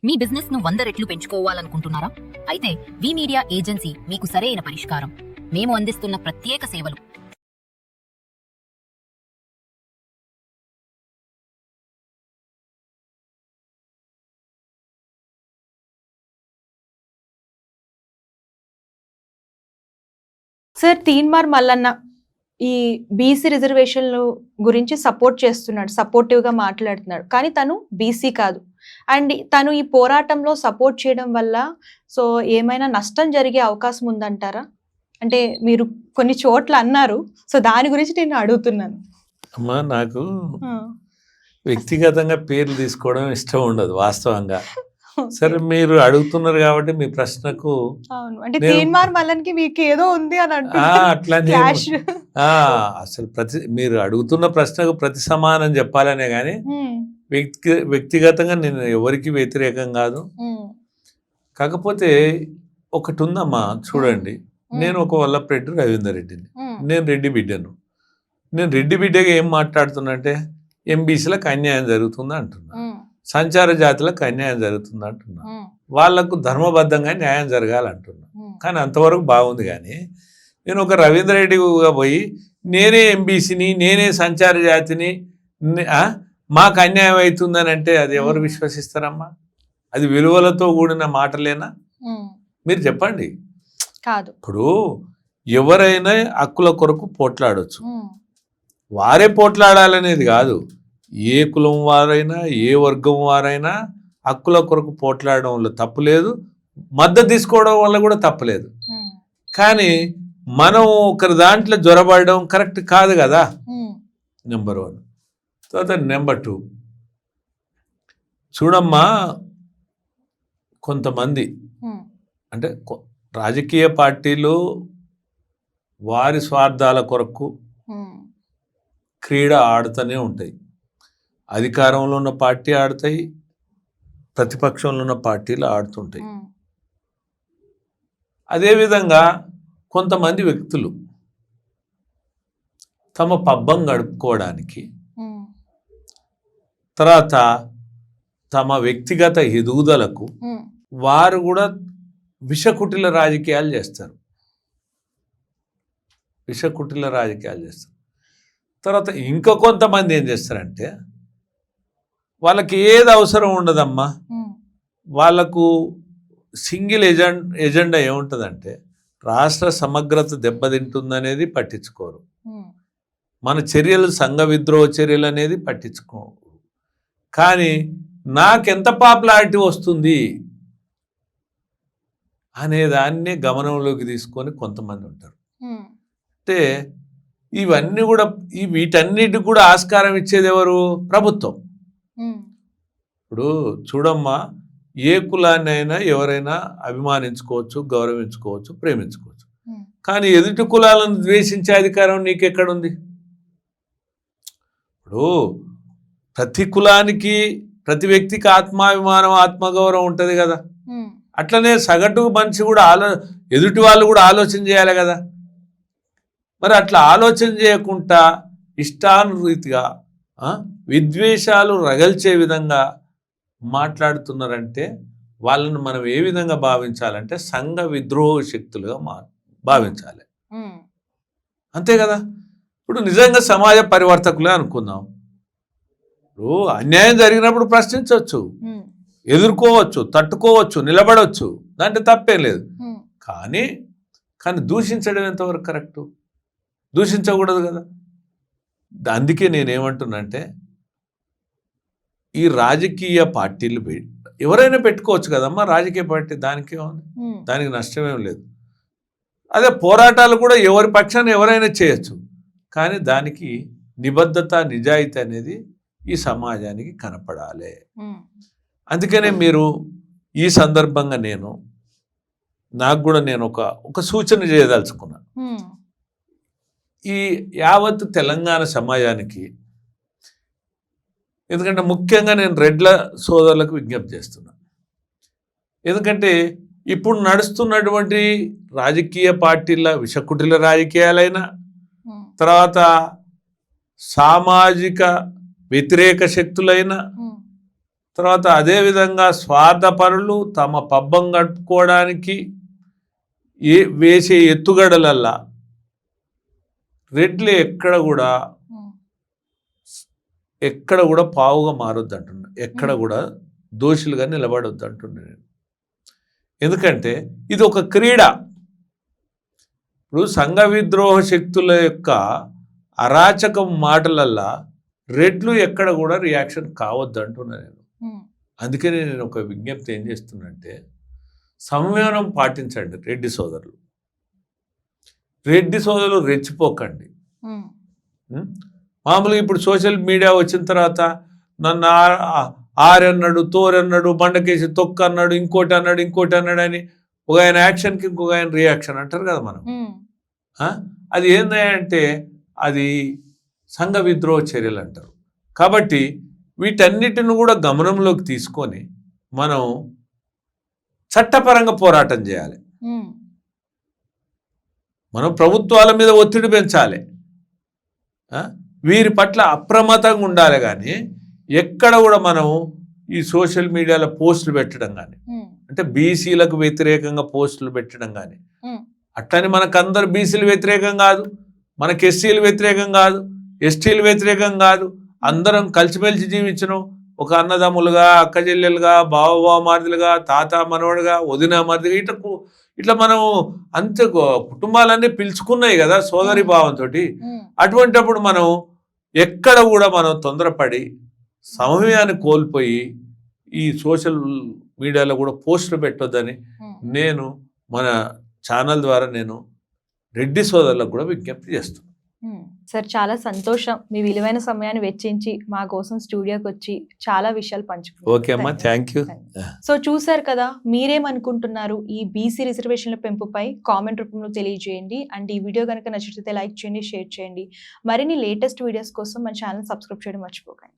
మీ business ను 100 రెట్లు పెంచుకోవాలనుకుంటున్నారా? అయితే వి మీడియా ఏజెన్సీ మీకు సరైన పరిష్కారం. మేము అందిస్తున్న ప్రత్యేక సేవలు. సార్ తీన్మార్ మల్లన్న ఈ బీసీ రిజర్వేషన్లు గురించి సపోర్ట్ చేస్తున్నాడు, సపోర్టివ్గా మాట్లాడుతున్నాడు. కానీ తను బీసీ కాదు. అండ్ తను ఈ పోరాటంలో సపోర్ట్ చేయడం వల్ల సో ఏమైనా నష్టం జరిగే అవకాశం ఉందంటారా? అంటే మీరు కొన్ని చోట్ల అన్నారు, సో దాని గురించి నేను అడుగుతున్నాను. అమ్మా, నాకు వ్యక్తిగతంగా పేర్లు తీసుకోవడం ఇష్టం ఉండదు వాస్తవంగా. సరే, మీరు అడుగుతున్నారు కాబట్టి మీ ప్రశ్నకు అంటే తీన్మార్ మల్లన్కి మీకు ఏదో ఉంది అని అట్లా అసలు మీరు అడుగుతున్న ప్రశ్నకు ప్రతి సమానం చెప్పాలనే కానీ వ్యక్తిగతంగా నేను ఎవరికి వ్యతిరేకం కాదు. కాకపోతే ఒకటి ఉందమ్మా, చూడండి, నేను ఒక వల్లభరెడ్డి రవీందర్ రెడ్డిని, నేను రెడ్డి బిడ్డను. నేను రెడ్డి బిడ్డగా ఏం మాట్లాడుతున్నా అంటే ఎంబీసీలకు అన్యాయం జరుగుతుంది అంటున్నా, సంచార జాతులకు అన్యాయం జరుగుతుంది అంటున్నా, వాళ్లకు ధర్మబద్ధంగా న్యాయం జరగాలంటున్నా. కానీ అంతవరకు బాగుంది. కానీ నేను ఒక రవీందర్ రెడ్డిగా పోయి నేనే ఎంబీసీని, నేనే సంచార జాతిని, మాకు అన్యాయం అవుతుందని అంటే అది ఎవరు విశ్వసిస్తారమ్మా? అది విలువలతో కూడిన మాటలేనా? మీరు చెప్పండి. కాదు. ఇప్పుడు ఎవరైనా హక్కుల కొరకు పోట్లాడొచ్చు, వారే పోట్లాడాలనేది కాదు. ఏ కులం వారైనా, ఏ వర్గం వారైనా హక్కుల కొరకు పోట్లాడడం వల్ల తప్పులేదు, మద్దతు తీసుకోవడం వల్ల కూడా తప్పులేదు. కానీ మనం ఒకరి దాంట్లో జ్వరపడడం కరెక్ట్ కాదు కదా, నెంబర్ 1. తర్వాత నెంబర్ 2, చూడమ్మా, కొంతమంది అంటే రాజకీయ పార్టీలు వారి స్వార్థాల కొరకు క్రీడ ఆడుతూనే ఉంటాయి. అధికారంలో ఉన్న పార్టీ ఆడతాయి, ప్రతిపక్షంలో ఉన్న పార్టీలు ఆడుతుంటాయి. అదేవిధంగా కొంతమంది వ్యక్తులు తమ పబ్బం గడుపుకోవడానికి, తర్వాత తమ వ్యక్తిగత ఎదుగుదలకు వారు కూడా విషకుటిల రాజకీయాలు చేస్తారు. తర్వాత ఇంకా కొంతమంది ఏం చేస్తారంటే వాళ్ళకి ఏది అవసరం ఉండదమ్మా, వాళ్ళకు సింగిల్ ఎజెండా ఏముంటుందంటే రాష్ట్ర సమగ్రత దెబ్బతింటుందనేది పట్టించుకోరు, మన చర్యలు సంఘ విద్రోహ చర్యలు అనేది పట్టించుకోరు. కానీ నాకెంత పాపులారిటీ వస్తుంది అనేదాన్ని గమనంలోకి తీసుకొని కొంతమంది ఉంటారు. అంటే ఇవన్నీ కూడా వీటన్నిటికి కూడా ఆస్కారం ఇచ్చేది ఎవరు? ప్రభుత్వం. ఇప్పుడు చూడమ్మా, ఏ కులాన్ని అయినా ఎవరైనా అభిమానించుకోవచ్చు, గౌరవించుకోవచ్చు, ప్రేమించుకోవచ్చు. కానీ ఎదుటి కులాలను ద్వేషించే అధికారం నీకెక్కడుంది? ఇప్పుడు ప్రతి కులానికి, ప్రతి వ్యక్తికి ఆత్మాభిమానం, ఆత్మగౌరవం ఉంటుంది కదా. అట్లనే సగటు మనిషి కూడా ఎదుటి వాళ్ళు కూడా ఆలోచన చేయాలి కదా. మరి అట్లా ఆలోచన చేయకుండా ఇష్టానురీతిగా విద్వేషాలు రగల్చే విధంగా మాట్లాడుతున్నారంటే వాళ్ళని మనం ఏ విధంగా భావించాలంటే సంఘ విద్రోహ శక్తులుగా భావించాలి, అంతే కదా. ఇప్పుడు నిజంగా సమాజ పరివర్తకులే అనుకుందాం. ఇప్పుడు అన్యాయం జరిగినప్పుడు ప్రశ్నించవచ్చు, ఎదుర్కోవచ్చు, తట్టుకోవచ్చు, నిలబడవచ్చు, దాంట్లో తప్పేం లేదు. కానీ దూషించడం ఎంతవరకు కరెక్టు? దూషించకూడదు కదా. అందుకే నేనేమంటున్నానంటే ఈ రాజకీయ పార్టీలు ఎవరైనా పెట్టుకోవచ్చు కదమ్మా, రాజకీయ పార్టీ, దానికే ఉంది, దానికి నష్టమేం లేదు. అదే పోరాటాలు కూడా ఎవరి పక్షాన్ని ఎవరైనా చేయొచ్చు, కానీ దానికి నిబద్ధత, నిజాయితీ అనేది ఈ సమాజానికి కనపడాలి. అందుకనే మీరు ఈ సందర్భంగా నాకు కూడా నేను ఒక సూచన చేయదలుచుకున్నా. ఈ యావత్ తెలంగాణ సమాజానికి, ఎందుకంటే ముఖ్యంగా నేను రెడ్ల సోదరులకు విజ్ఞప్తి చేస్తున్నా. ఎందుకంటే ఇప్పుడు నడుస్తున్నటువంటి రాజకీయ పార్టీల విషకుటిల రాజకీయాలైనా, తర్వాత సామాజిక వ్యతిరేక శక్తులైనా, తర్వాత అదేవిధంగా స్వార్థపరులు తమ పబ్బం గడుపుకోవడానికి వేసే ఎత్తుగడలల్లా రెడ్లు ఎక్కడ కూడా పావుగా మారొద్దు అంటున్నా, ఎక్కడ కూడా దోషులుగా నిలబడొద్దు అంటున్నా నేను. ఎందుకంటే ఇది ఒక క్రీడ. ఇప్పుడు సంఘ విద్రోహ శక్తుల యొక్క అరాచకం మాటలల్లా రెడ్లు ఎక్కడ కూడా రియాక్షన్ కావద్దు అంటున్నా నేను. అందుకని నేను ఒక విజ్ఞప్తి ఏం చేస్తున్నానంటే, సంయమనం పాటించండి రెడ్డి సోదరులు రెచ్చిపోకండి. మామూలుగా ఇప్పుడు సోషల్ మీడియా వచ్చిన తర్వాత నన్ను ఆరన్నాడు, తోరన్నాడు, బండకేసి తొక్క అన్నాడు, ఇంకోటి అన్నాడు అని ఒక ఆయన యాక్షన్కి ఇంకొక ఆయన రియాక్షన్ అంటారు కదా మనం. అది ఏంటంటే అది సంఘ విద్రోహ చర్యలు అంటారు. కాబట్టి వీటన్నిటిని కూడా గమనంలోకి తీసుకొని మనం చట్టపరంగా పోరాటం చేయాలి. మనం ప్రభుత్వాల మీద ఒత్తిడి పెంచాలి, వీరి పట్ల అప్రమత్తంగా ఉండాలి. కానీ ఎక్కడ కూడా మనం ఈ సోషల్ మీడియాలో పోస్టులు పెట్టడం కానీ, అంటే బీసీలకు వ్యతిరేకంగా పోస్టులు పెట్టడం కానీ, అట్లని మనకు అందరు బీసీలు వ్యతిరేకం కాదు, మనకి ఎస్సీలు వ్యతిరేకం కాదు, ఎస్టీలు వ్యతిరేకం కాదు, అందరం కలిసిమెలిసి జీవించను, ఒక అన్నదమ్ములుగా, అక్క చెల్లెలుగా, బావమార్దులుగా, తాత మనవడుగా, వదిన మరిదిగా, ఇట్లా మనం అంతే కుటుంబాలన్నీ పిలుచుకున్నాయి కదా సోదరి భావంతో. అటువంటిప్పుడు మనం ఎక్కడ కూడా మనం తొందరపడి సమయాన్ని కోల్పోయి ఈ సోషల్ మీడియాలో కూడా పోస్టులు పెట్టొద్దని నేను మన ఛానల్ ద్వారా నేను రెడ్డి సోదరులకు కూడా విజ్ఞప్తి చేస్తున్నాను. సార్, చాలా సంతోషం మీ విలువైన సమయాన్ని వెచ్చించి మా కోసం స్టూడియోకి వచ్చి చాలా విషయాలు పంచుకున్నారు. ఓకే అమ్మా, థ్యాంక్ యూ. సో చూసారు కదా, మీరేమనుకుంటున్నారు ఈ బీసీ రిజర్వేషన్ల పెంపుపై కామెంట్ రూపంలో తెలియజేయండి. అండ్ ఈ వీడియో కనుక నచ్చితే లైక్ చేయండి, షేర్ చేయండి. మరిన్ని లేటెస్ట్ వీడియోస్ కోసం మన ఛానల్ సబ్స్క్రైబ్ చేయడం మర్చిపోకండి.